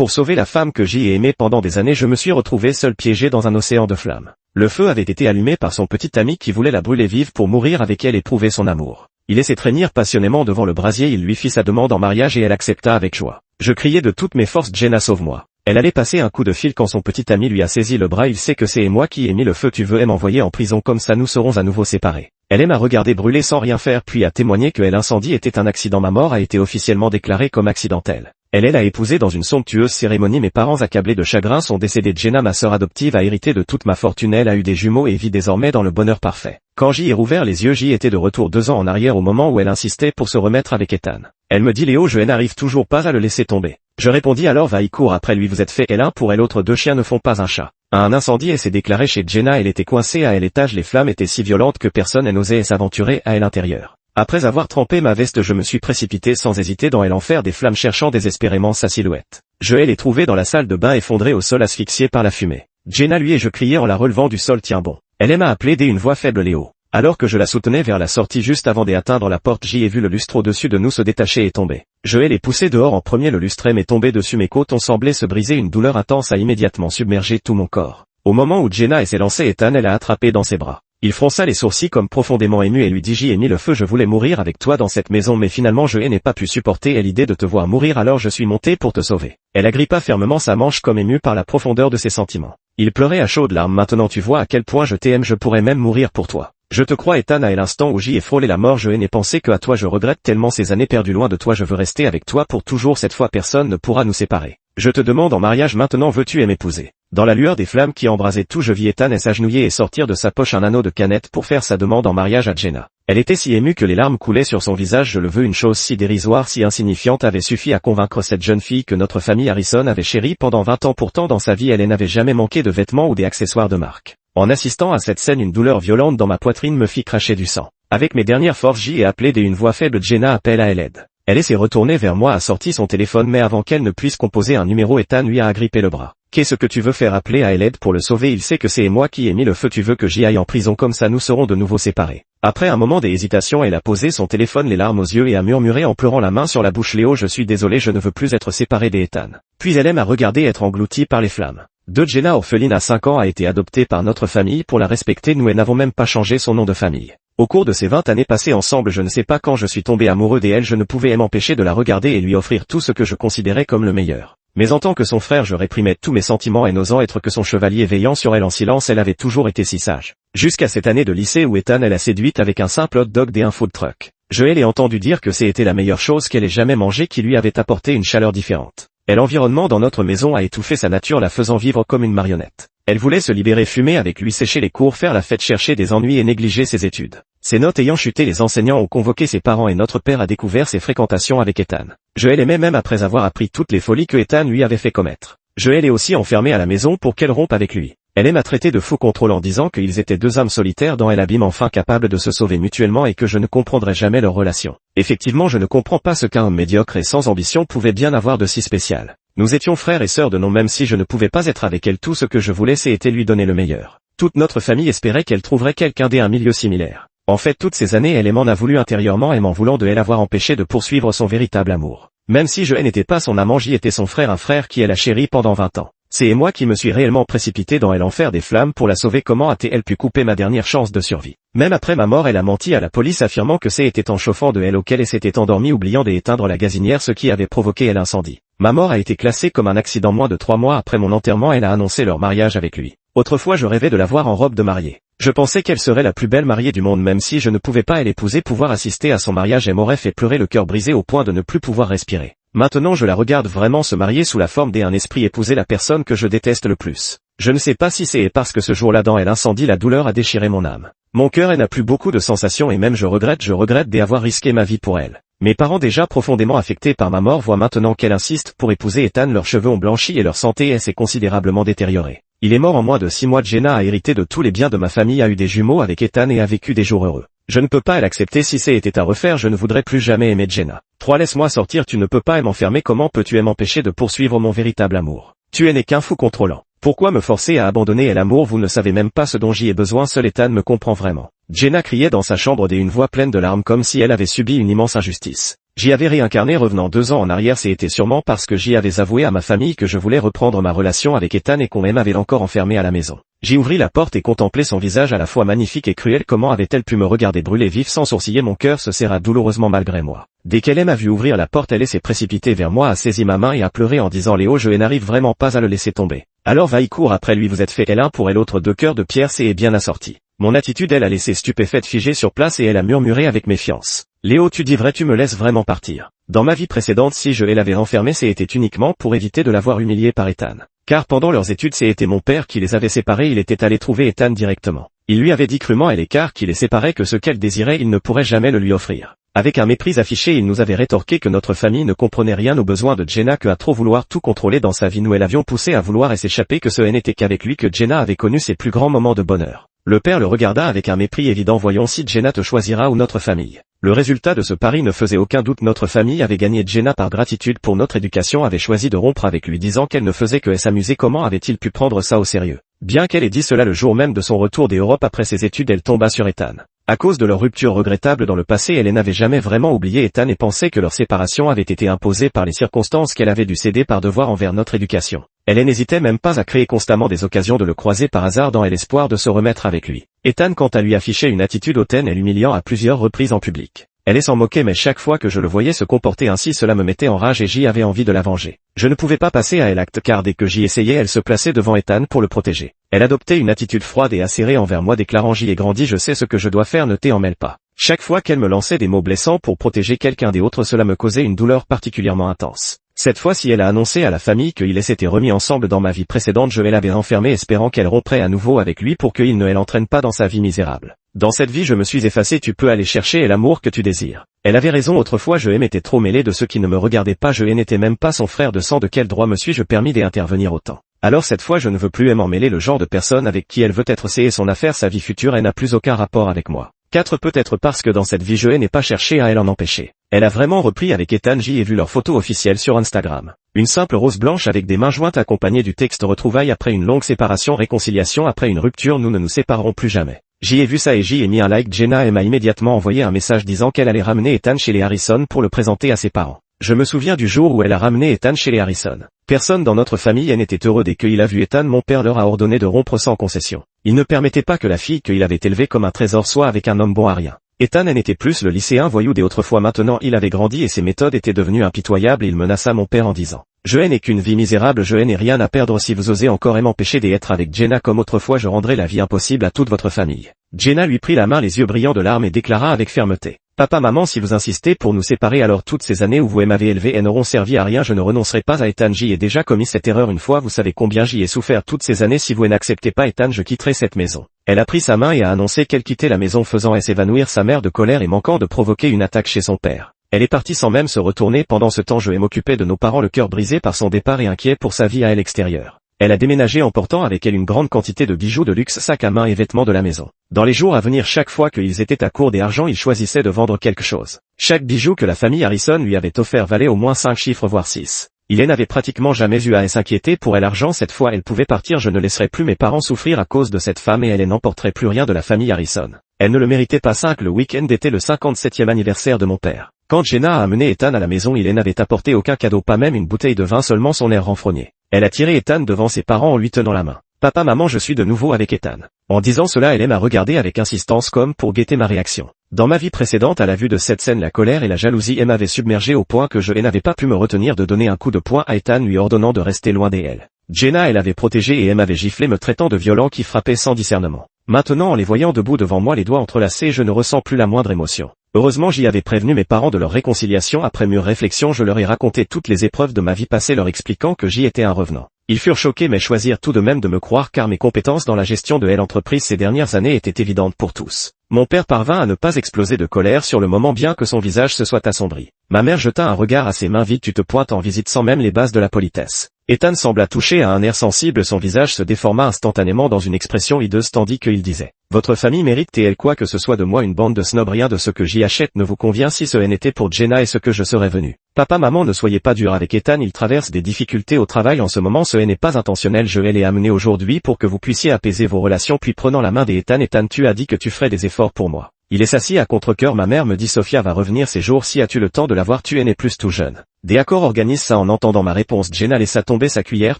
Pour sauver la femme que j'y ai aimée pendant des années, je me suis retrouvé seul piégé dans un océan de flammes. Le feu avait été allumé par son petit ami qui voulait la brûler vive pour mourir avec elle et prouver son amour. Il laissait traînir passionnément devant le brasier, il lui fit sa demande en mariage et elle accepta avec joie. Je criai de toutes mes forces: Jenna, sauve-moi. Elle allait passer un coup de fil quand son petit ami lui a saisi le bras. Il sait que c'est moi qui ai mis le feu. Tu veux m'envoyer en prison, comme ça nous serons à nouveau séparés. Elle m'a regardé brûler sans rien faire, puis a témoigné que l'incendie était un accident. Ma mort a été officiellement déclarée comme accidentelle. Elle a épousé dans une somptueuse cérémonie. Mes parents accablés de chagrin sont décédés. Jenna, ma sœur adoptive, a hérité de toute ma fortune. Elle a eu des jumeaux et vit désormais dans le bonheur parfait. Quand j'y ai rouvert les yeux, j'y étais de retour 2 ans en arrière au moment où elle insistait pour se remettre avec Ethan. Elle me dit: Léo, je n'arrive toujours pas à le laisser tomber. Je répondis alors: va-y, cours après lui, vous êtes fait l'un pour l'autre, 2 chiens ne font pas un chat. Un incendie s'est déclaré chez Jenna, elle était coincée à l'étage, les flammes étaient si violentes que personne n'osait s'aventurer à l'intérieur. Après avoir trempé ma veste, je me suis précipité sans hésiter dans l'enfer des flammes, cherchant désespérément sa silhouette. Je l'ai trouvée dans la salle de bain, effondrée au sol, asphyxiée par la fumée. Jenna, lui, et je criais en la relevant du sol: tiens bon. Elle m'a appelé d'une voix faible: Léo. Alors que je la soutenais vers la sortie, juste avant d'atteindre la porte, j'y ai vu le lustre au-dessus de nous se détacher et tomber. Je l'ai poussé dehors en premier, le lustre m'est tombé dessus, mes côtes ont semblé se briser, une douleur intense a immédiatement submergé tout mon corps. Au moment où Jenna s'est lancée, Ethan l'a attrapé dans ses bras. Il fronça les sourcils comme profondément ému et lui dit: j'y ai mis le feu, je voulais mourir avec toi dans cette maison, mais finalement je n'ai pas pu supporter l'idée de te voir mourir, alors je suis monté pour te sauver. Elle agrippa fermement sa manche comme émue par la profondeur de ses sentiments. Il pleurait à chaudes larmes: maintenant tu vois à quel point je t'aime, je pourrais même mourir pour toi. Je te crois, Ethan, à l'instant où j'y ai frôlé la mort, je n'ai pensé que à toi, je regrette tellement ces années perdues loin de toi, je veux rester avec toi pour toujours, cette fois personne ne pourra nous séparer. Je te demande en mariage maintenant, veux-tu m'épouser? Dans la lueur des flammes qui embrasaient tout, je vis Ethan s'agenouiller et sortir de sa poche un anneau de canette pour faire sa demande en mariage à Jenna. Elle était si émue que les larmes coulaient sur son visage. Je le veux, une chose si dérisoire, si insignifiante avait suffi à convaincre cette jeune fille que notre famille Harrison avait chérie pendant 20 ans. Pourtant dans sa vie elle n'avait jamais manqué de vêtements ou d'accessoires de marque. En assistant à cette scène, une douleur violente dans ma poitrine me fit cracher du sang. Avec mes dernières forces, j'y ai appelé d'une voix faible: Jenna, appelle à l'aide. Elle s'est retournée vers moi, a sorti son téléphone, mais avant qu'elle ne puisse composer un numéro, Ethan lui a agrippé le bras. Qu'est-ce que tu veux faire? Appeler à l'aide pour le sauver? Il sait que c'est moi qui ai mis le feu. Tu veux que j'y aille en prison, comme ça nous serons de nouveau séparés. Après un moment d'hésitation, elle a posé son téléphone, les larmes aux yeux, et a murmuré en pleurant, la main sur la bouche: Léo, je suis désolé, je ne veux plus être séparée d'Ethan. Puis elle m'a regardé être engloutie par les flammes. Jenna, orpheline à 5 ans, a été adoptée par notre famille pour la respecter. Nous n'avons même pas changé son nom de famille. Au cours de ces 20 années passées ensemble, je ne sais pas quand je suis tombé amoureux d'elle, je ne pouvais m'empêcher de la regarder et lui offrir tout ce que je considérais comme le meilleur. Mais en tant que son frère, je réprimais tous mes sentiments et n'osant être que son chevalier veillant sur elle en silence, elle avait toujours été si sage. Jusqu'à cette année de lycée où Ethan l'a séduite avec un simple hot dog et un food truck. Je l'ai entendu dire que c'était la meilleure chose qu'elle ait jamais mangée, qui lui avait apporté une chaleur différente. L'environnement dans notre maison a étouffé sa nature, la faisant vivre comme une marionnette. Elle voulait se libérer, fumer avec lui, sécher les cours, faire la fête, chercher des ennuis et négliger ses études. Ses notes ayant chuté, les enseignants ont convoqué ses parents et notre père a découvert ses fréquentations avec Ethan. Je l'aimais même après avoir appris toutes les folies que Ethan lui avait fait commettre. Je l'ai aussi enfermée à la maison pour qu'elle rompe avec lui. Elle m'a traité de fou contrôle en disant qu'ils étaient 2 âmes solitaires dans l'abîme, enfin capables de se sauver mutuellement, et que je ne comprendrais jamais leur relation. Effectivement, je ne comprends pas ce qu'un homme médiocre et sans ambition pouvait bien avoir de si spécial. Nous étions frères et sœurs de nom, même si je ne pouvais pas être avec elle, tout ce que je voulais c'était lui donner le meilleur. Toute notre famille espérait qu'elle trouverait quelqu'un d'un milieu similaire. En fait, toutes ces années, elle m'en a voulu intérieurement, et m'en voulant de elle avoir empêché de poursuivre son véritable amour. Même si je n'étais pas son amant, j'y étais son frère, un frère qui elle a chéri pendant 20 ans. C'est moi qui me suis réellement précipité dans l'enfer des flammes pour la sauver. Comment a-t-elle pu couper ma dernière chance de survie? Même après ma mort, elle a menti à la police, affirmant que c'était en chauffant de elle auquel elle s'était endormie, oubliant d'éteindre la gazinière, ce qui avait provoqué l'incendie. Ma mort a été classée comme un accident. Moins de 3 mois après mon enterrement, elle a annoncé leur mariage avec lui. Autrefois, je rêvais de la voir en robe de mariée. Je pensais qu'elle serait la plus belle mariée du monde, même si je ne pouvais pas l'épouser. Pouvoir assister à son mariage, elle m'aurait fait pleurer, le cœur brisé au point de ne plus pouvoir respirer. Maintenant je la regarde vraiment se marier sous la forme d'un esprit, épouser la personne que je déteste le plus. Je ne sais pas si c'est parce que ce jour-là dans l'incendie, la douleur a déchiré mon âme. Mon cœur n'a plus beaucoup de sensations, et même je regrette d'avoir risqué ma vie pour elle. Mes parents, déjà profondément affectés par ma mort, voient maintenant qu'elle insiste pour épouser Ethan. Leurs cheveux ont blanchi et leur santé s'est considérablement détériorée. Il est mort en moins de 6 mois. Jenna a hérité de tous les biens de ma famille, a eu des jumeaux avec Ethan et a vécu des jours heureux. Je ne peux pas l'accepter. Si c'était à refaire, je ne voudrais plus jamais aimer Jenna. 3. Laisse-moi sortir, tu ne peux pas m'enfermer. Comment peux-tu m'empêcher de poursuivre mon véritable amour? Tu n'es qu'un fou contrôlant. Pourquoi me forcer à abandonner l'amour? Vous ne savez même pas ce dont j'y ai besoin, seul Ethan me comprend vraiment. Jenna criait dans sa chambre d'une voix pleine de larmes, comme si elle avait subi une immense injustice. J'y avais réincarné revenant 2 ans en arrière, c'était sûrement parce que j'y avais avoué à ma famille que je voulais reprendre ma relation avec Ethan et qu'on m'avait encore enfermé à la maison. J'y ouvris la porte et contemplai son visage à la fois magnifique et cruel. Comment avait-elle pu me regarder brûler vif sans sourciller? Mon cœur se serra douloureusement malgré moi. Dès qu'elle m'a vu ouvrir la porte, elle s'est précipitée vers moi, a saisi ma main et a pleuré en disant: Léo, je n'arrive vraiment pas à le laisser tomber. Alors va-y, cours après lui, vous êtes fait l'un pour l'autre, 2 cœurs de pierre, c'est bien assorti. Mon attitude, elle a laissé stupéfaite figée sur place et elle a murmuré avec méfiance: Léo, tu dis vrai, tu me laisses vraiment partir? Dans ma vie précédente, si je l'avais enfermé, c'était uniquement pour éviter de l'avoir humilié par Ethan. Car pendant leurs études, c'était mon père qui les avait séparés, il était allé trouver Ethan directement. Il lui avait dit crûment à l'écart qu'il les séparait, que ce qu'elle désirait, il ne pourrait jamais le lui offrir. Avec un mépris affiché, il nous avait rétorqué que notre famille ne comprenait rien aux besoins de Jenna, que à trop vouloir tout contrôler dans sa vie, nous l'avions poussé à vouloir et s'échapper, que ce n'était qu'avec lui que Jenna avait connu ses plus grands moments de bonheur. Le père le regarda avec un mépris évident: voyons si Jenna te choisira ou notre famille. Le résultat de ce pari ne faisait aucun doute, notre famille avait gagné. Jenna, par gratitude pour notre éducation, avait choisi de rompre avec lui, disant qu'elle ne faisait que s'amuser. Comment avait-il pu prendre ça au sérieux? Bien qu'elle ait dit cela le jour même de son retour d'Europe après ses études, elle tomba sur Ethan. À cause de leur rupture regrettable dans le passé, elle n'avait jamais vraiment oublié Ethan et pensait que leur séparation avait été imposée par les circonstances, qu'elle avait dû céder par devoir envers notre éducation. Elle n'hésitait même pas à créer constamment des occasions de le croiser par hasard dans l'espoir de se remettre avec lui. Ethan, quant à lui, affichait une attitude hautaine et l'humiliant à plusieurs reprises en public. Elle s'en moquait, mais chaque fois que je le voyais se comporter ainsi, cela me mettait en rage et j'y avais envie de la venger. Je ne pouvais pas passer à l'acte, car dès que j'y essayais, elle se plaçait devant Ethan pour le protéger. Elle adoptait une attitude froide et acérée envers moi, déclarant: j'y ai grandi, je sais ce que je dois faire, ne t'en mêle pas. Chaque fois qu'elle me lançait des mots blessants pour protéger quelqu'un d'autre, cela me causait une douleur particulièrement intense. Cette fois-ci, elle a annoncé à la famille qu'ils s'étaient remis ensemble. Dans ma vie précédente, je l'avais enfermée, espérant qu'elle romprait à nouveau avec lui pour qu'il ne l'entraîne pas dans sa vie misérable. Dans cette vie, je me suis effacé, tu peux aller chercher l'amour que tu désires. Elle avait raison, autrefois je m'étais trop mêlé de ceux qui ne me regardaient pas, je n'étais même pas son frère de sang, de quel droit me suis-je permis d'intervenir autant? Alors cette fois, je ne veux plus m'en mêler, le genre de personne avec qui elle veut être, c'est son affaire, sa vie future, elle n'a plus aucun rapport avec moi. 4. Peut-être parce que dans cette vie je n'ai pas cherché à elle en empêcher. Elle a vraiment repris avec Ethan, j'y ai vu leur photo officielle sur Instagram. Une simple rose blanche avec des mains jointes accompagnée du texte: retrouvailles après une longue séparation, réconciliation après une rupture, nous ne nous séparerons plus jamais. J'y ai vu ça et j'y ai mis un like. Jenna m'a immédiatement envoyé un message disant qu'elle allait ramener Ethan chez les Harrison pour le présenter à ses parents. Je me souviens du jour où elle a ramené Ethan chez les Harrison. Personne dans notre famille n'était heureux dès qu'il a vu Ethan. Mon père leur a ordonné de rompre sans concession. Il ne permettait pas que la fille qu'il avait élevée comme un trésor soit avec un homme bon à rien. Ethan n'était plus le lycéen voyou des autrefois, maintenant il avait grandi et ses méthodes étaient devenues impitoyables. Il menaça mon père en disant: je n'ai qu'une vie misérable, je n'ai rien à perdre, si vous osez encore m'empêcher d'être avec Jenna comme autrefois, je rendrai la vie impossible à toute votre famille. Jenna lui prit la main, les yeux brillants de larmes, et déclara avec fermeté: papa, maman, si vous insistez pour nous séparer, alors toutes ces années où vous m'avez élevé n'auront servi à rien, je ne renoncerai pas à Ethan. J'y ai déjà commis cette erreur une fois, vous savez combien j'y ai souffert toutes ces années, si vous n'acceptez pas Ethan, je quitterai cette maison. Elle a pris sa main et a annoncé qu'elle quittait la maison, faisant s'évanouir sa mère de colère et manquant de provoquer une attaque chez son père. Elle est partie sans même se retourner. Pendant ce temps, je m'occupais de nos parents, le cœur brisé par son départ et inquiet pour sa vie à l'extérieur. Elle a déménagé, emportant avec elle une grande quantité de bijoux de luxe, sacs à main et vêtements de la maison. Dans les jours à venir, chaque fois qu'ils étaient à court d'argent, ils choisissaient de vendre quelque chose. Chaque bijou que la famille Harrison lui avait offert valait au moins 5 chiffres voire 6. Il n'avait pratiquement jamais eu à s'inquiéter pour elle. L'argent, cette fois elle pouvait partir, je ne laisserai plus mes parents souffrir à cause de cette femme et elle n'emporterait plus rien de la famille Harrison. Elle ne le méritait pas. 5. Le week-end était le 57e anniversaire de mon père. Quand Jenna a amené Ethan à la maison, il n'avait apporté aucun cadeau, pas même une bouteille de vin, seulement son air renfrogné. Elle a tiré Ethan devant ses parents en lui tenant la main. Papa, maman, je suis de nouveau avec Ethan. En disant cela, elle m'a regardé avec insistance comme pour guetter ma réaction. Dans ma vie précédente, à la vue de cette scène, la colère et la jalousie m'avaient submergé au point que je n'avais pas pu me retenir de donner un coup de poing à Ethan, lui ordonnant de rester loin d'elle. Jenna, elle avait protégé et m'avait giflé, me traitant de violent qui frappait sans discernement. Maintenant, en les voyant debout devant moi, les doigts entrelacés, je ne ressens plus la moindre émotion. Heureusement, j'y avais prévenu mes parents de leur réconciliation. Après mûre réflexion, je leur ai raconté toutes les épreuves de ma vie passée, leur expliquant que j'y étais un revenant. Ils furent choqués mais choisirent tout de même de me croire, car mes compétences dans la gestion de l'entreprise ces dernières années étaient évidentes pour tous. Mon père parvint à ne pas exploser de colère sur le moment, bien que son visage se soit assombri. Ma mère jeta un regard à ses mains vides. Tu te pointes en visite sans même les bases de la politesse. Ethan sembla touché à un air sensible, son visage se déforma instantanément dans une expression hideuse tandis qu'il disait: votre famille mérite-t-elle quoi que ce soit de moi, une bande de snobs? Rien de ce que j'y achète ne vous convient. Si ce n'était pour Jenna et ce que je serais venu. Papa, maman, ne soyez pas durs avec Ethan, il traverse des difficultés au travail en ce moment, ce n'est pas intentionnel, je l'ai amené aujourd'hui pour que vous puissiez apaiser vos relations. Puis prenant la main d'Ethan: Ethan, tu as dit que tu ferais des efforts pour moi. Il est s'assit à contre-cœur. Ma mère me dit Sophia va revenir ces jours si as-tu le temps de la voir, tu n'es plus tout jeune. D'accord, organise ça. En entendant ma réponse, Jenna laissa tomber sa cuillère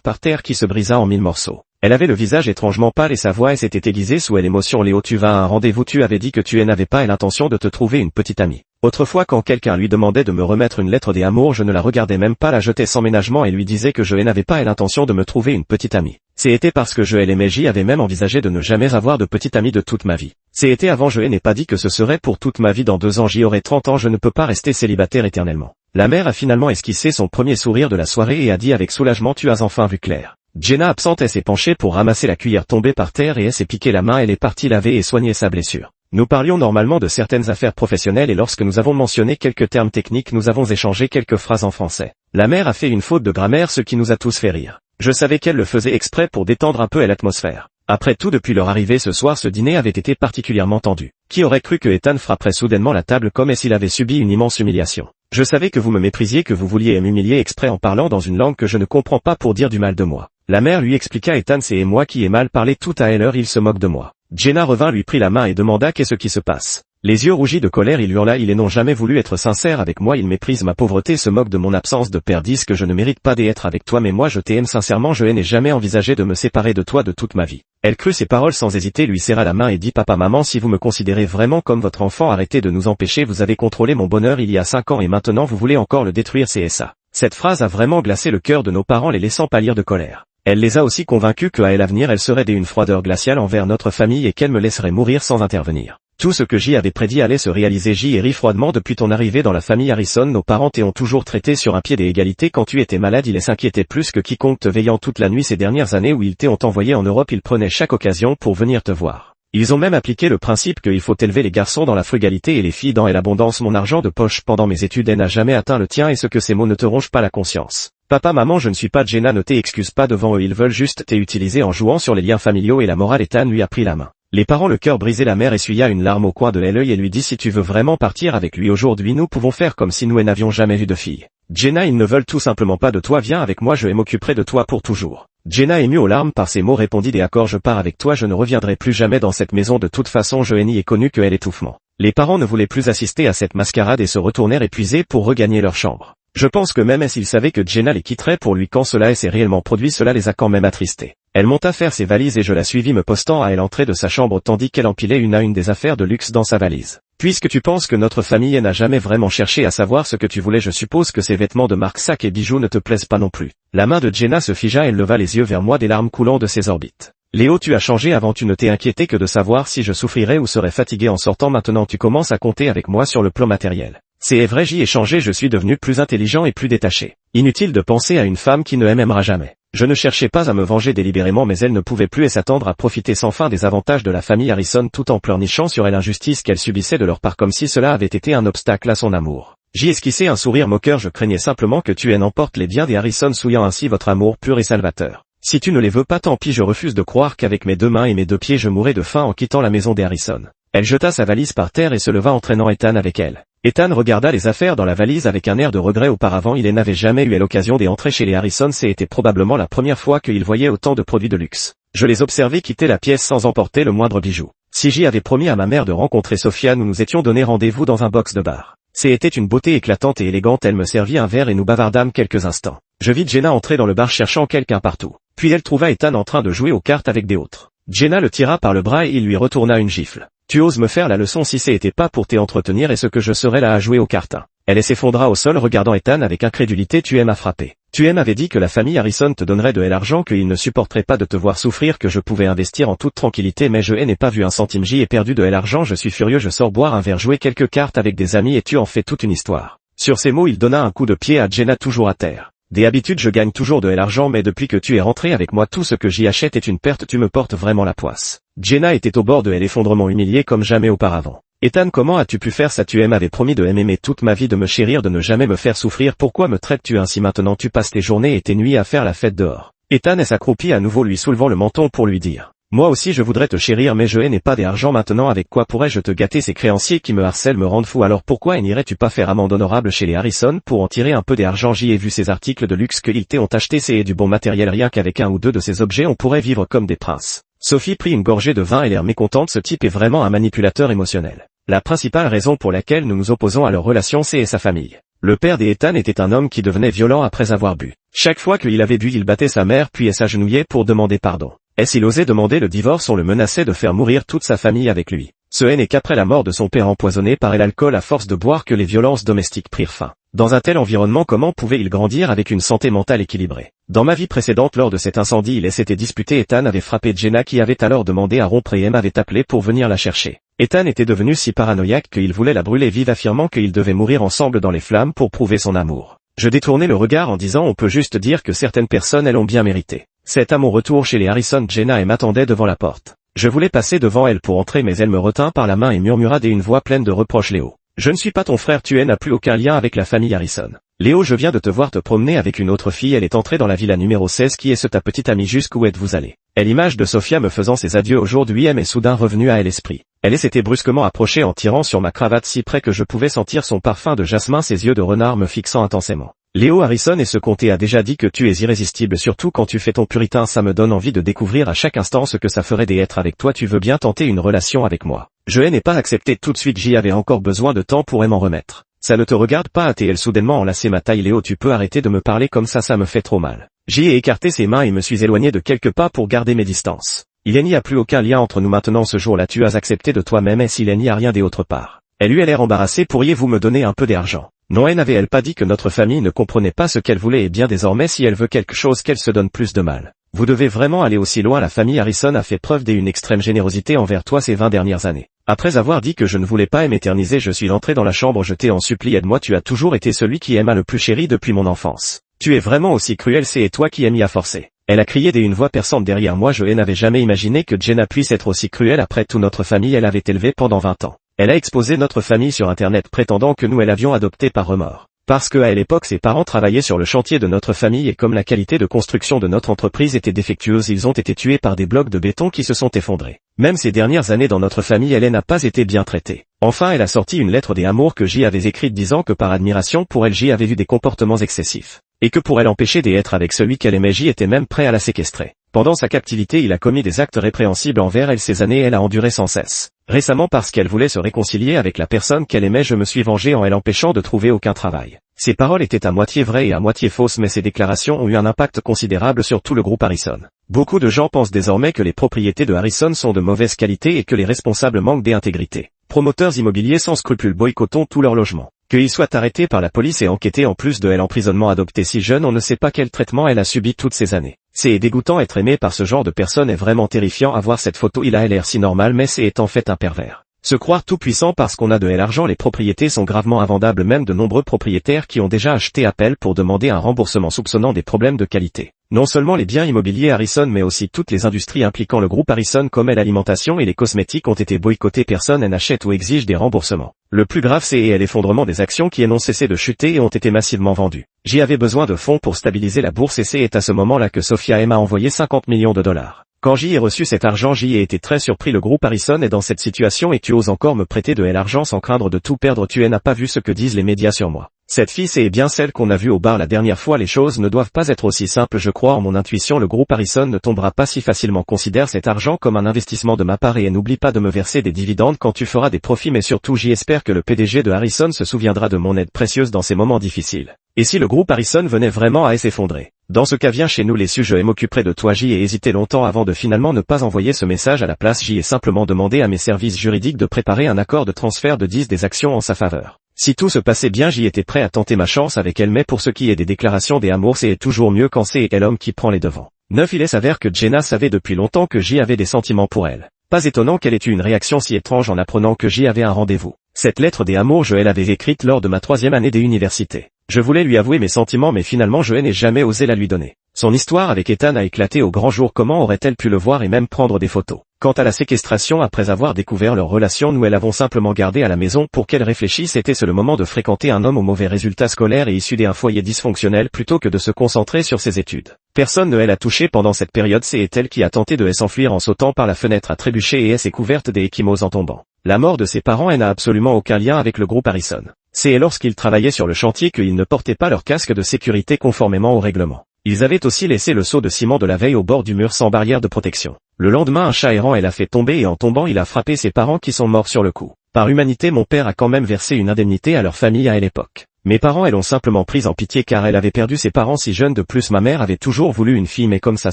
par terre qui se brisa en 1000 morceaux. Elle avait le visage étrangement pâle et sa voix s'était aiguisée sous l'émotion. Léo, tu vas à un rendez-vous, tu avais dit que tu n'avais pas l'intention de te trouver une petite amie. Autrefois quand quelqu'un lui demandait de me remettre une lettre d'amour, je ne la regardais même pas, la jetais sans ménagement et lui disais que je n'avais pas l'intention de me trouver une petite amie. C'était parce que je l'aimais. J'y avais même envisagé de ne jamais avoir de petite amie de toute ma vie. C'était avant, je n'ai pas dit que ce serait pour toute ma vie. Dans 2 ans j'y aurai 30 ans, je ne peux pas rester célibataire éternellement. La mère a finalement esquissé son premier sourire de la soirée et a dit avec soulagement, tu as enfin vu clair. Jenna absente, elle s'est penchée pour ramasser la cuillère tombée par terre et elle s'est piqué la main. Elle est partie laver et soigner sa blessure. Nous parlions normalement de certaines affaires professionnelles et lorsque nous avons mentionné quelques termes techniques, nous avons échangé quelques phrases en français. La mère a fait une faute de grammaire, ce qui nous a tous fait rire. Je savais qu'elle le faisait exprès pour détendre un peu l'atmosphère. Après tout, depuis leur arrivée ce soir, ce dîner avait été particulièrement tendu. Qui aurait cru que Ethan frapperait soudainement la table comme s'il avait subi une immense humiliation? Je savais que vous me méprisiez, que vous vouliez m'humilier exprès en parlant dans une langue que je ne comprends pas pour dire du mal de moi. La mère lui expliqua, Ethan, c'est moi qui ai mal parlé tout à l'heure, il se moque de moi. Jenna revint, lui prit la main et demanda qu'est-ce qui se passe. Les yeux rougis de colère, il hurla, ils n'ont jamais voulu être sincères avec moi, ils méprisent ma pauvreté, se moquent de mon absence de père, disent que je ne mérite pas d'être avec toi, mais moi je t'aime sincèrement, je n'ai jamais envisagé de me séparer de toi de toute ma vie. Elle crut ses paroles sans hésiter, lui serra la main et dit, papa, maman, si vous me considérez vraiment comme votre enfant, arrêtez de nous empêcher, vous avez contrôlé mon bonheur il y a 5 ans et maintenant vous voulez encore le détruire, c'est ça. Cette phrase a vraiment glacé le cœur de nos parents, les laissant pâlir de colère. Elle les a aussi convaincus qu'à l'avenir elle serait d'une froideur glaciale envers notre famille et qu'elle me laisserait mourir sans intervenir. Tout ce que J avait prédit allait se réaliser. J rit froidement, depuis ton arrivée dans la famille Harrison, nos parents t'ont toujours traité sur un pied d'égalité. Quand tu étais malade, ils s'inquiétaient plus que quiconque, te veillant toute la nuit. Ces dernières années où ils t'ont envoyé en Europe, ils prenaient chaque occasion pour venir te voir. Ils ont même appliqué le principe qu'il faut élever les garçons dans la frugalité et les filles dans l'abondance. Mon argent de poche pendant mes études n'a jamais atteint le tien, et ce que ces mots ne te rongent pas la conscience. Papa, maman, je ne suis pas Jenna, ne t'excuse pas devant eux, ils veulent juste t'utiliser en jouant sur les liens familiaux et la morale. Ethan lui a pris la main. Les parents, le cœur brisé, la mère essuya une larme au coin de l'œil et lui dit, si tu veux vraiment partir avec lui aujourd'hui, nous pouvons faire comme si nous n'avions jamais vu de fille. Jenna, ils ne veulent tout simplement pas de toi, viens avec moi, je m'occuperai de toi pour toujours. Jenna, émue aux larmes par ces mots, répondit, d'accord, je pars avec toi, je ne reviendrai plus jamais dans cette maison, de toute façon je n'y ai connu que l'étouffement. Les parents ne voulaient plus assister à cette mascarade et se retournèrent épuisés pour regagner leur chambre. Je pense que même s'ils savaient que Jenna les quitterait pour lui quand cela s'est réellement produit, cela les a quand même attristés. Elle monta faire ses valises et je la suivis, me postant à l'entrée de sa chambre tandis qu'elle empilait une à une des affaires de luxe dans sa valise. Puisque tu penses que notre famille n'a jamais vraiment cherché à savoir ce que tu voulais, je suppose que ces vêtements de marque, sacs et bijoux ne te plaisent pas non plus. La main de Jenna se figea, elle leva les yeux vers moi, des larmes coulant de ses orbites. Léo, tu as changé, avant tu ne t'es inquiété que de savoir si je souffrirais ou serais fatigué en sortant, maintenant tu commences à compter avec moi sur le plan matériel. C'est vrai, j'y ai changé, je suis devenu plus intelligent et plus détaché. Inutile de penser à une femme qui ne m'aimera jamais. Je ne cherchais pas à me venger délibérément, mais elle ne pouvait plus s'attendre à profiter sans fin des avantages de la famille Harrison tout en pleurnichant sur l'injustice qu'elle subissait de leur part, comme si cela avait été un obstacle à son amour. J'y esquissais un sourire moqueur, je craignais simplement que tu emportes les biens des Harrison, souillant ainsi votre amour pur et salvateur. Si tu ne les veux pas, tant pis, je refuse de croire qu'avec mes 2 mains et mes 2 pieds je mourrai de faim en quittant la maison des Harrison. Elle jeta sa valise par terre et se leva, entraînant Ethan avec elle. Ethan regarda les affaires dans la valise avec un air de regret. Auparavant, il n'avait jamais eu l'occasion d'entrer chez les Harrison, c'était probablement la première fois qu'il voyait autant de produits de luxe. Je les observais quitter la pièce sans emporter le moindre bijou. Si j'y avais promis à ma mère de rencontrer Sophia, nous nous étions donné rendez-vous dans un box de bar. C'était une beauté éclatante et élégante, elle me servit un verre et nous bavardâmes quelques instants. Je vis Jenna entrer dans le bar cherchant quelqu'un partout. Puis elle trouva Ethan en train de jouer aux cartes avec des autres. Jenna le tira par le bras et il lui retourna une gifle. Tu oses me faire la leçon, si c'était pas pour t'entretenir, et ce que je serais là à jouer aux cartes. Elle s'effondra au sol regardant Ethan avec incrédulité. Tu m'as frappé. Tu m'avais dit que la famille Harrison te donnerait de l'argent, qu'ils ne supporteraient pas de te voir souffrir, que je pouvais investir en toute tranquillité, mais je n'ai pas vu un centime. J'y ai perdu de l'argent, je suis furieux, je sors boire un verre, jouer quelques cartes avec des amis et tu en fais toute une histoire. Sur ces mots, il donna un coup de pied à Jenna, toujours à terre. Des habitudes, je gagne toujours de l'argent, mais depuis que tu es rentré avec moi, tout ce que j'y achète est une perte, tu me portes vraiment la poisse. Jenna était au bord de l'effondrement, humiliée comme jamais auparavant. Ethan, comment as-tu pu faire ça? Tu m'avais promis de m'aimer toute ma vie, de me chérir, de ne jamais me faire souffrir, pourquoi me traites-tu ainsi? Maintenant tu passes tes journées et tes nuits à faire la fête dehors. Ethan s'accroupit à nouveau, lui soulevant le menton pour lui dire. Moi aussi je voudrais te chérir, mais je n'ai pas d'argent maintenant, avec quoi pourrais-je te gâter? Ces créanciers qui me harcèlent me rendent fou, alors pourquoi n'irais-tu pas faire amende honorable chez les Harrison pour en tirer un peu d'argent? J'y ai vu ces articles de luxe qu'ils t'ont acheté, c'est du bon matériel, rien qu'avec un ou deux de ces objets on pourrait vivre comme des princes. Sophie prit une gorgée de vin et l'air mécontente, ce type est vraiment un manipulateur émotionnel. La principale raison pour laquelle nous nous opposons à leur relation, c'est sa famille. Le père d'Ethan était un homme qui devenait violent après avoir bu. Chaque fois qu'il avait bu, il battait sa mère puis elle s'agenouillait pour demander pardon. Et s'il osait demander le divorce, on le menaçait de faire mourir toute sa famille avec lui. Ce n'est qu'après la mort de son père empoisonné par l'alcool à force de boire que les violences domestiques prirent fin. Dans un tel environnement, comment pouvait-il grandir avec une santé mentale équilibrée? Dans ma vie précédente, lors de cet incendie, il s'était disputé. Ethan avait frappé Jenna qui avait alors demandé à rompre et Em avait appelé pour venir la chercher. Ethan était devenu si paranoïaque qu'il voulait la brûler vive, affirmant qu'ils devaient mourir ensemble dans les flammes pour prouver son amour. Je détournai le regard en disant on peut juste dire que certaines personnes elles ont bien mérité. C'est à mon retour chez les Harrison, Jenna et m'attendait devant la porte. Je voulais passer devant elle pour entrer mais elle me retint par la main et murmura d'une voix pleine de reproches: Léo, je ne suis pas ton frère, tu n'as plus aucun lien avec la famille Harrison. Léo, je viens de te voir te promener avec une autre fille, elle est entrée dans la villa numéro 16 qui est ta petite amie, jusqu'où êtes-vous allé? Et l'image de Sophia me faisant ses adieux aujourd'hui m'est soudain revenue à l'esprit. Elle s'était brusquement approchée en tirant sur ma cravate si près que je pouvais sentir son parfum de jasmin, ses yeux de renard me fixant intensément. Léo Harrison et ce comté a déjà dit que tu es irrésistible, surtout quand tu fais ton puritain, ça me donne envie de découvrir à chaque instant ce que ça ferait d'être avec toi, tu veux bien tenter une relation avec moi? Je n'ai pas accepté tout de suite, j'y avais encore besoin de temps pour m'en remettre. Ça ne te regarde pas, a-t-elle soudainement enlacé ma taille. Léo, tu peux arrêter de me parler comme ça me fait trop mal. J'y ai écarté ses mains et me suis éloigné de quelques pas pour garder mes distances. Il n'y a plus aucun lien entre nous maintenant, ce jour-là tu as accepté de toi-même et s'il n'y a rien d'autre part. Elle lui a l'air embarrassée, pourriez-vous me donner un peu d'argent? Non, n'avait-elle pas dit que notre famille ne comprenait pas ce qu'elle voulait? Et bien désormais si elle veut quelque chose, qu'elle se donne plus de mal. Vous devez vraiment aller aussi loin, la famille Harrison a fait preuve d'une extrême générosité envers toi ces 20 dernières années. Après avoir dit que je ne voulais pas m'éterniser, je suis entré dans la chambre, je t'ai en supplie, aide-moi, tu as toujours été celui qui m'a le plus chéri depuis mon enfance. Tu es vraiment aussi cruel, c'est toi qui m'y a forcé. Elle a crié d'une voix perçante derrière moi, je n'avais jamais imaginé que Jenna puisse être aussi cruelle. Après tout, notre famille elle avait élevé pendant 20 ans. Elle a exposé notre famille sur internet prétendant que nous l'avions adoptée par remords. Parce que à l'époque ses parents travaillaient sur le chantier de notre famille et comme la qualité de construction de notre entreprise était défectueuse, ils ont été tués par des blocs de béton qui se sont effondrés. Même ces dernières années dans notre famille, elle n'a pas été bien traitée. Enfin, elle a sorti une lettre d'amour que j'y avais écrite disant que par admiration pour elle j'y avais vu des comportements excessifs. Et que pour elle empêcher d'être avec celui qu'elle aimait, j'y étais même prêt à la séquestrer. Pendant sa captivité, il a commis des actes répréhensibles envers elle. Ces années, elle a enduré sans cesse. Récemment, parce qu'elle voulait se réconcilier avec la personne qu'elle aimait, je me suis vengé en elle empêchant de trouver aucun travail. Ses paroles étaient à moitié vraies et à moitié fausses, mais ses déclarations ont eu un impact considérable sur tout le groupe Harrison. Beaucoup de gens pensent désormais que les propriétés de Harrison sont de mauvaise qualité et que les responsables manquent d'intégrité. Promoteurs immobiliers sans scrupules boycottons tous leurs logements. Qu'il soit arrêté par la police et enquêté, en plus de elle emprisonnement, adopté si jeune, on ne sait pas quel traitement elle a subi toutes ces années. C'est dégoûtant, être aimé par ce genre de personne est vraiment terrifiant. À voir cette photo, il a l'air si normal mais c'est en fait un pervers. Se croire tout puissant parce qu'on a de l'argent, les propriétés sont gravement invendables, même de nombreux propriétaires qui ont déjà acheté appellent pour demander un remboursement soupçonnant des problèmes de qualité. Non seulement les biens immobiliers Harrison mais aussi toutes les industries impliquant le groupe Harrison comme l'alimentation et les cosmétiques ont été boycottés, personne n'achète ou exige des remboursements. Le plus grave c'est l'effondrement des actions qui n'ont cessé de chuter et ont été massivement vendues. J'y avais besoin de fonds pour stabiliser la bourse et c'est à ce moment-là que Sophia m'a envoyé 50 millions de dollars. Quand j'y ai reçu cet argent, j'y ai été très surpris. Le groupe Harrison est dans cette situation et tu oses encore me prêter de l'argent sans craindre de tout perdre. Tu n'as pas vu ce que disent les médias sur moi. Cette fille c'est bien celle qu'on a vue au bar la dernière fois. Les choses ne doivent pas être aussi simples, je crois en mon intuition. Le groupe Harrison ne tombera pas si facilement. Considère cet argent comme un investissement de ma part et n'oublie pas de me verser des dividendes quand tu feras des profits, mais surtout j'espère que le PDG de Harrison se souviendra de mon aide précieuse dans ces moments difficiles. Et si le groupe Harrison venait vraiment à s'effondrer? Dans ce cas, viens chez nous les sujets, je m'occuperai de toi. J'y ai hésité longtemps avant de finalement ne pas envoyer ce message. À la place, j'y ai simplement demandé à mes services juridiques de préparer un accord de transfert de 10 des actions en sa faveur. Si tout se passait bien, j'y étais prêt à tenter ma chance avec elle, mais pour ce qui est des déclarations d'amour, c'est toujours mieux quand c'est l'homme qui prend les devants. 9. Il s'avère que Jenna savait depuis longtemps que j'y avais des sentiments pour elle. Pas étonnant qu'elle ait eu une réaction si étrange en apprenant que j'y avais un rendez-vous. Cette lettre d'amour, je l'avais écrite lors de ma 3e année d'université. Je voulais lui avouer mes sentiments mais finalement je n'ai jamais osé la lui donner. Son histoire avec Ethan a éclaté au grand jour. Comment aurait-elle pu le voir et même prendre des photos? Quant à la séquestration, après avoir découvert leur relation, nous l'avons simplement gardée à la maison pour qu'elle réfléchisse. Était-ce le moment de fréquenter un homme aux mauvais résultats scolaires et issu d'un foyer dysfonctionnel plutôt que de se concentrer sur ses études? Personne ne l'a touchée pendant cette période, c'est elle qui a tenté de s'enfuir en sautant par la fenêtre, a trébuché et s'est couverte des échymoses en tombant. La mort de ses parents n'a absolument aucun lien avec le groupe Harrison. C'est lorsqu'ils travaillaient sur le chantier qu'ils ne portaient pas leur casque de sécurité conformément au règlement. Ils avaient aussi laissé le seau de ciment de la veille au bord du mur sans barrière de protection. Le lendemain, un chat errant l'a fait tomber et en tombant il a frappé ses parents qui sont morts sur le coup. Par humanité mon père a quand même versé une indemnité à leur famille à l'époque. Mes parents elles l'ont simplement prise en pitié car elle avait perdu ses parents si jeunes. De plus ma mère avait toujours voulu une fille mais comme sa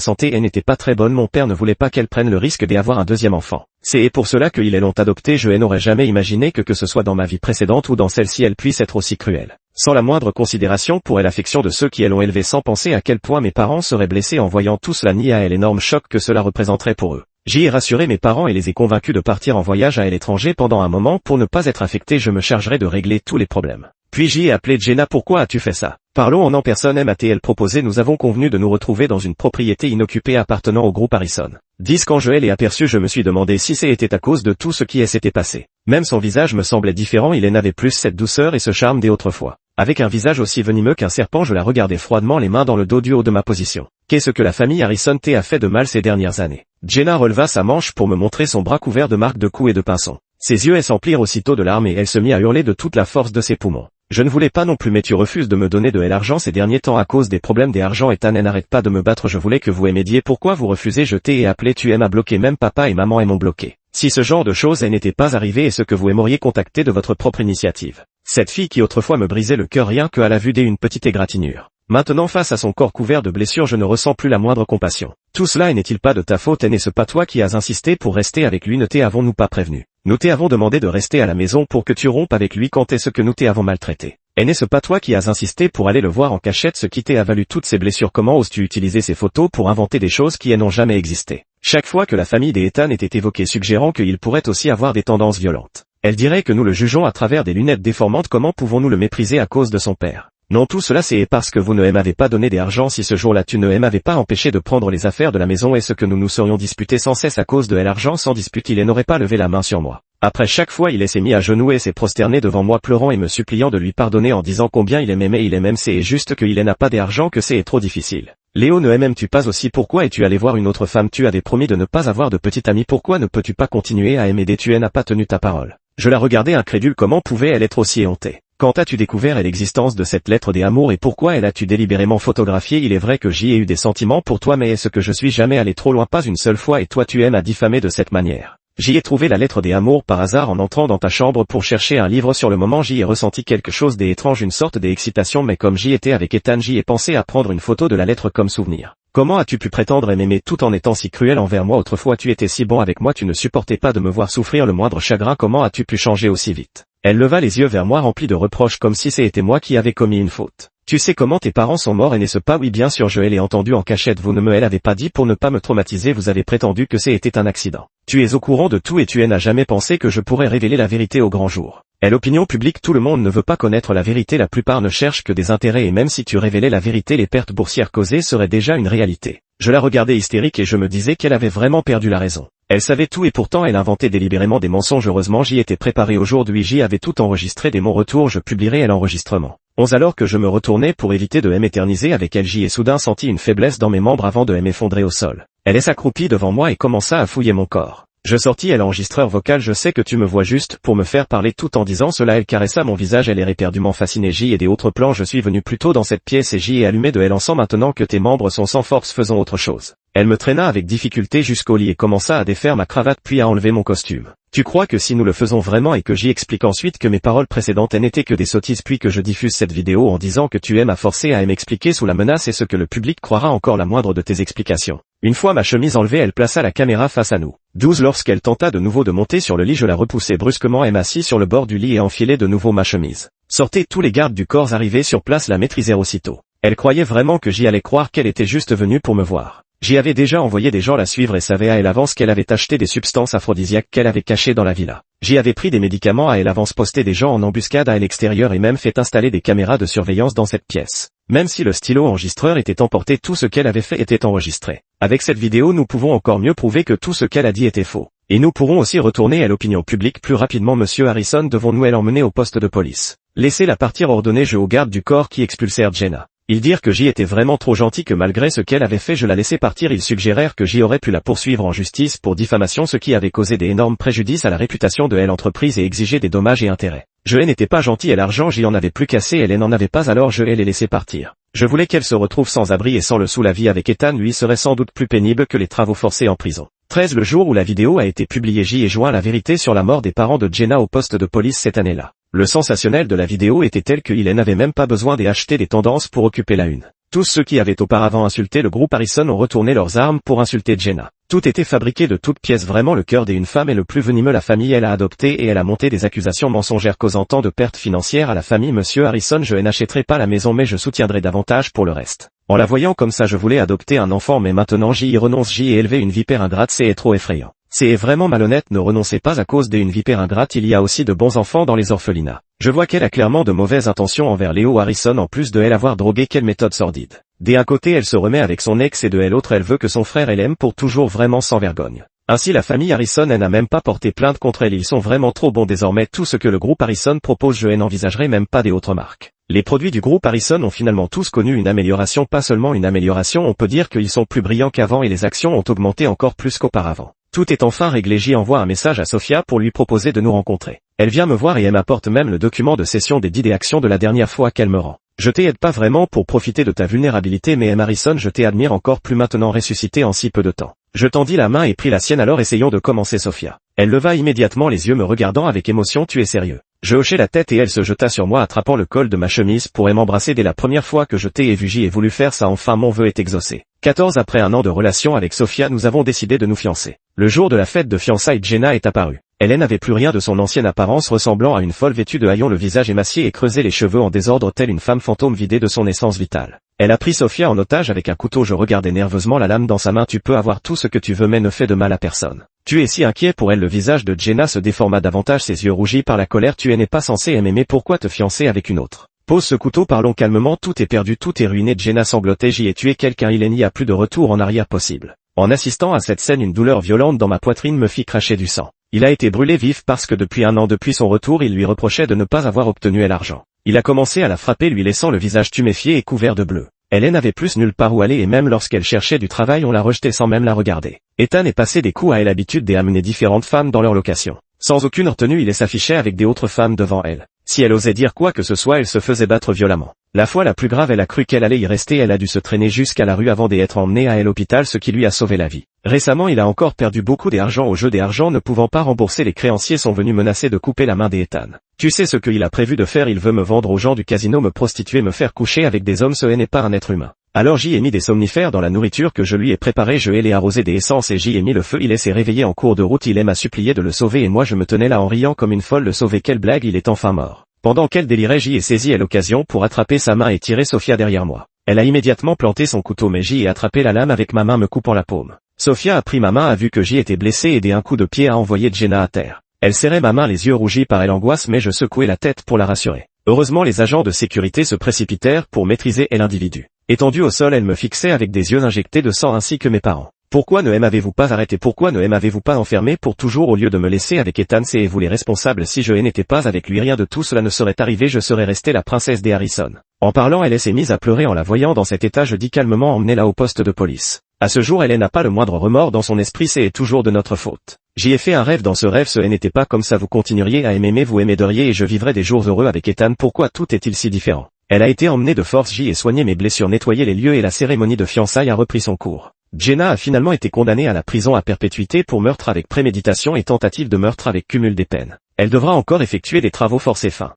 santé elle n'était pas très bonne mon père ne voulait pas qu'elle prenne le risque d'avoir un deuxième enfant. C'est pour cela qu'ils l'ont adoptée. Je n'aurais jamais imaginé que ce soit dans ma vie précédente ou dans celle-ci elle puisse être aussi cruelle. Sans la moindre considération pour elle l'affection de ceux qui l'ont élevée sans penser à quel point mes parents seraient blessés en voyant tout cela ni à l'énorme choc que cela représenterait pour eux. J'y ai rassuré mes parents et les ai convaincus de partir en voyage à l'étranger pendant un moment pour ne pas être affecté. Je me chargerai de régler tous les problèmes. Puis j'y ai appelé Jenna. Pourquoi as-tu fait ça? Parlons en personne. MATL proposé. Nous avons convenu de nous retrouver dans une propriété inoccupée appartenant au groupe Harrison. 10 Quand je l'ai aperçu je me suis demandé si c'était à cause de tout ce qui s'était passé. Même son visage me semblait différent. Il n'avait plus cette douceur et ce charme des autrefois. Avec un visage aussi venimeux qu'un serpent je la regardais froidement les mains dans le dos du haut de ma position. Qu'est-ce que la famille Harrison t'a fait de mal ces dernières années? Jenna releva sa manche pour me montrer son bras couvert de marques de coups et de pinçons. Ses yeux s'emplirent aussitôt de larmes et elle se mit à hurler de toute la force de ses poumons. Je ne voulais pas non plus mais tu refuses de me donner de l'argent ces derniers temps à cause des problèmes des argent et n'arrête pas de me battre. Je voulais que vous m'aidiez. Pourquoi vous refusez? Je t'ai appelé. Tu m'as bloqué. Même papa et maman m'ont bloqué. Si ce genre de choses n'était pas arrivé et ce que vous aimeriez contacter de votre propre initiative. Cette fille qui autrefois me brisait le cœur rien qu'à la vue d'une petite égratignure. Maintenant face à son corps couvert de blessures je ne ressens plus la moindre compassion. Tout cela n'est-il pas de ta faute? N'est-ce pas toi qui as insisté pour rester avec lui? Ne t'avons-nous pas prévenu? Nous t'avons demandé de rester à la maison pour que tu rompes avec lui. Quand est-ce que nous t'avons maltraité? N'est-ce pas toi qui as insisté pour aller le voir en cachette? Ce qui t'a valu toutes ces blessures. Comment oses-tu utiliser ces photos pour inventer des choses qui n'ont jamais existé? Chaque fois que la famille des Ethan était évoquée suggérant qu'il pourrait aussi avoir des tendances violentes. Elle dirait que nous le jugeons à travers des lunettes déformantes. Comment pouvons-nous le mépriser à cause de son père? Non, tout cela c'est parce que vous ne m'avez pas donné d'argent. Si ce jour-là tu ne m'avais pas empêché de prendre les affaires de la maison et ce que nous nous serions disputés sans cesse à cause de l'argent. Sans dispute il n'aurait pas levé la main sur moi. Après chaque fois il s'est mis à genoux et s'est prosterné devant moi pleurant et me suppliant de lui pardonner en disant combien il m'aimait. Il m'aime. C'est juste qu'il n'a pas d'argent que c'est trop difficile. Léo ne m'aimes-tu pas aussi? Pourquoi es-tu allé voir une autre femme? Tu avais promis de ne pas avoir de petite amie. Pourquoi ne peux-tu pas continuer à m'aider? Tu n'as pas tenu ta parole. Je la regardais incrédule. Comment pouvait-elle être aussi hontée? Quand as-tu découvert l'existence de cette lettre d'amour et pourquoi as-tu délibérément photographié? Il est vrai que j'y ai eu des sentiments pour toi mais est-ce que je suis jamais allé trop loin? Pas une seule fois et toi tu aimes à diffamer de cette manière. J'y ai trouvé la lettre d'amour par hasard en entrant dans ta chambre pour chercher un livre. Sur le moment j'y ai ressenti quelque chose d'étrange, une sorte d'excitation mais comme j'y étais avec Ethan j'y ai pensé à prendre une photo de la lettre comme souvenir. Comment as-tu pu prétendre m'aimer tout en étant si cruel envers moi? Autrefois tu étais si bon avec moi, tu ne supportais pas de me voir souffrir le moindre chagrin. Comment as-tu pu changer aussi vite? Elle leva les yeux vers moi remplis de reproches comme si c'était moi qui avais commis une faute. Tu sais comment tes parents sont morts n'est-ce pas? Oui bien sûr je l'ai entendu en cachette. Vous ne me l'avez pas dit pour ne pas me traumatiser. Vous avez prétendu que c'était un accident. Tu es au courant de tout et tu n'as jamais pensé que je pourrais révéler la vérité au grand jour. L'opinion publique, tout le monde ne veut pas connaître la vérité. La plupart ne cherchent que des intérêts et même si tu révélais la vérité les pertes boursières causées seraient déjà une réalité. Je la regardais hystérique et je me disais qu'elle avait vraiment perdu la raison. Elle savait tout et pourtant elle inventait délibérément des mensonges. Heureusement j'y étais préparé aujourd'hui. J'y avais tout enregistré. Dès mon retour je publierai l'enregistrement. Alors que je me retournais pour éviter de m'éterniser avec elle j'y ai soudain senti une faiblesse dans mes membres avant de m'effondrer au sol. Elle s'accroupit devant moi et commença à fouiller mon corps. Je sortis l'enregistreur vocal. Je sais que tu me vois juste pour me faire parler. Tout en disant cela elle caressa mon visage. Elle est éperdument fascinée. J'y ai des autres plans. Je suis venu plus tôt dans cette pièce et j'y ai allumé de l'encens. Maintenant que tes membres sont sans force faisons autre chose. Elle me traîna avec difficulté jusqu'au lit et commença à défaire ma cravate puis à enlever mon costume. Tu crois que si nous le faisons vraiment et que j'y explique ensuite que mes paroles précédentes n'étaient que des sottises puis que je diffuse cette vidéo en disant que tu m'as forcé à m'expliquer sous la menace et ce que le public croira encore la moindre de tes explications? Une fois ma chemise enlevée elle plaça la caméra face à nous. 12 Lorsqu'elle tenta de nouveau de monter sur le lit je la repoussai brusquement et m'assis sur le bord du lit et enfilai de nouveau ma chemise. Sortez. Tous les gardes du corps arrivés sur place la maîtrisèrent aussitôt. Elle croyait vraiment que j'y allais croire qu'elle était juste venue pour me voir. J'y avais déjà envoyé des gens la suivre et savait à l'avance qu'elle avait acheté des substances aphrodisiaques qu'elle avait cachées dans la villa. J'y avais pris des médicaments à l'avance, posté des gens en embuscade à l'extérieur et même fait installer des caméras de surveillance dans cette pièce. Même si le stylo enregistreur était emporté, tout ce qu'elle avait fait était enregistré. Avec cette vidéo nous pouvons encore mieux prouver que tout ce qu'elle a dit était faux. Et nous pourrons aussi retourner à l'opinion publique plus rapidement. Monsieur Harrison, devons-nous l'emmener au poste de police? Laissez-la partir, ordonnai-je aux gardes du corps qui expulsèrent Jenna. Ils dirent que j'y étais vraiment trop gentil, que malgré ce qu'elle avait fait je la laissais partir. Ils suggérèrent que j'y aurais pu la poursuivre en justice pour diffamation, ce qui avait causé d'énormes préjudices à la réputation de l'entreprise et exiger des dommages et intérêts. Je n'étais pas gentil et l'argent j'y en avais plus qu'assez, elle n'en avait pas, alors je les laissais partir. Je voulais qu'elle se retrouve sans abri et sans le sous. La vie avec Ethan lui serait sans doute plus pénible que les travaux forcés en prison. 13 Le jour où la vidéo a été publiée, J joint la vérité sur la mort des parents de Jenna au poste de police cette année-là. Le sensationnel de la vidéo était tel qu'il n'avait même pas besoin d'acheter des tendances pour occuper la une. Tous ceux qui avaient auparavant insulté le groupe Harrison ont retourné leurs armes pour insulter Jenna. Tout était fabriqué de toutes pièces, vraiment le cœur d'une femme est le plus venimeux. La famille elle a adopté et elle a monté des accusations mensongères causant tant de pertes financières à la famille. Monsieur Harrison, je n'achèterai pas la maison mais je soutiendrai davantage pour le reste. En la voyant comme ça je voulais adopter un enfant mais maintenant j'y renonce. J'y ai élevé une vipère ingrate, c'est trop effrayant. C'est vraiment malhonnête, ne renoncez pas à cause d'une vipère ingrate, il y a aussi de bons enfants dans les orphelinats. Je vois qu'elle a clairement de mauvaises intentions envers Léo Harrison en plus de elle avoir drogué, quelle méthode sordide. D'un côté elle se remet avec son ex et de l'autre elle veut que son frère l'aime pour toujours, vraiment sans vergogne. Ainsi la famille Harrison elle n'a même pas porté plainte contre elle, ils sont vraiment trop bons désormais. Tout ce que le groupe Harrison propose je n'envisagerai même pas des autres marques. Les produits du groupe Harrison ont finalement tous connu une amélioration, pas seulement une amélioration, on peut dire qu'ils sont plus brillants qu'avant et les actions ont augmenté encore plus qu'auparavant. Tout est enfin réglé, J envoie un message à Sophia pour lui proposer de nous rencontrer. Elle vient me voir et elle m'apporte même le document de session des 10 actions de la dernière fois qu'elle me rend. Je t'aide pas vraiment pour profiter de ta vulnérabilité mais Harrison je t'admire encore plus maintenant, ressuscité en si peu de temps. Je tendis la main et pris la sienne, alors essayons de commencer Sophia. Elle leva immédiatement les yeux me regardant avec émotion, tu es sérieux? Je hochai la tête et elle se jeta sur moi attrapant le col de ma chemise pour m'embrasser. Dès la première fois que je t'ai vu, J ai voulu faire ça, enfin mon vœu est exaucé. 14 Après un an de relation avec Sophia, nous avons décidé de nous fiancer. Le jour de la fête de fiançailles, Jenna est apparue. Elle n'avait plus rien de son ancienne apparence, ressemblant à une folle vêtue de haillons, le visage émacié et creusé, les cheveux en désordre, telle une femme fantôme vidée de son essence vitale. Elle a pris Sophia en otage avec un couteau, je regardais nerveusement la lame dans sa main. Tu peux avoir tout ce que tu veux mais ne fais de mal à personne. Tu es si inquiet pour elle. Le visage de Jenna se déforma davantage, ses yeux rougis par la colère. Tu n'es pas censé m'aimer, pourquoi te fiancer avec une autre? Pose ce couteau, parlons calmement, tout est perdu, tout est ruiné. Jenna sanglotait, j'y ai tué quelqu'un, il n'y a plus de retour en arrière possible. En assistant à cette scène, une douleur violente dans ma poitrine me fit cracher du sang. Il a été brûlé vif parce que depuis un an, depuis son retour, il lui reprochait de ne pas avoir obtenu l'argent. Il a commencé à la frapper, lui laissant le visage tuméfié et couvert de bleu. Elle n'avait plus nulle part où aller et même lorsqu'elle cherchait du travail, on la rejetait sans même la regarder. Ethan est passé des coups à elle, l'habitude d'amener différentes femmes dans leur location. Sans aucune retenue, il s'affichait avec des autres femmes devant elle. Si elle osait dire quoi que ce soit, elle se faisait battre violemment. La fois la plus grave, elle a cru qu'elle allait y rester, elle a dû se traîner jusqu'à la rue avant d'être emmenée à l'hôpital, ce qui lui a sauvé la vie. Récemment, il a encore perdu beaucoup d'argent au jeu, des argents ne pouvant pas rembourser, les créanciers sont venus menacer de couper la main d'Ethan. Tu sais ce qu'il a prévu de faire, il veut me vendre aux gens du casino, me prostituer, me faire coucher avec des hommes, ce n'est pas un être humain. Alors j'y ai mis des somnifères dans la nourriture que je lui ai préparée, je l'ai arrosé des essences et j'y ai mis le feu, il s'est réveillé en cours de route, il m'a supplié de le sauver et moi je me tenais là en riant comme une folle, le sauver, quelle blague, il est enfin mort. Pendant qu'elle délirait, j'y ai saisi l'occasion pour attraper sa main et tirer Sophia derrière moi. Elle a immédiatement planté son couteau mais j'y ai attrapé la lame avec ma main me coupant la paume. Sophia a pris ma main, a vu que j'y étais blessé et d'un coup de pied a envoyé Jenna à terre. Elle serrait ma main, les yeux rougis par l'angoisse mais je secouais la tête pour la rassurer. Heureusement les agents de sécurité se précipitèrent pour maîtriser l'individu. Étendue au sol, elle me fixait avec des yeux injectés de sang ainsi que mes parents. Pourquoi ne m'avez-vous pas arrêté? Pourquoi ne m'avez-vous pas enfermé pour toujours au lieu de me laisser avec Ethan? C'est vous les responsables, si je n'étais pas avec lui rien de tout cela ne serait arrivé, je serais restée la princesse des Harrison. En parlant, elle s'est mise à pleurer en la voyant dans cet état, je dis calmement emmenez-la au poste de police. À ce jour, elle n'a pas le moindre remords dans son esprit, c'est toujours de notre faute. J'y ai fait un rêve, dans ce rêve ce n'était pas comme ça, vous continueriez à m'aimer, vous m'aimeriez et je vivrais des jours heureux avec Ethan, pourquoi tout est-il si différent? Elle a été emmenée de force, j'y ai soigné mes blessures, nettoyé les lieux et la cérémonie de fiançailles a repris son cours. Jenna a finalement été condamnée à la prison à perpétuité pour meurtre avec préméditation et tentative de meurtre avec cumul des peines. Elle devra encore effectuer des travaux forcés. Fin.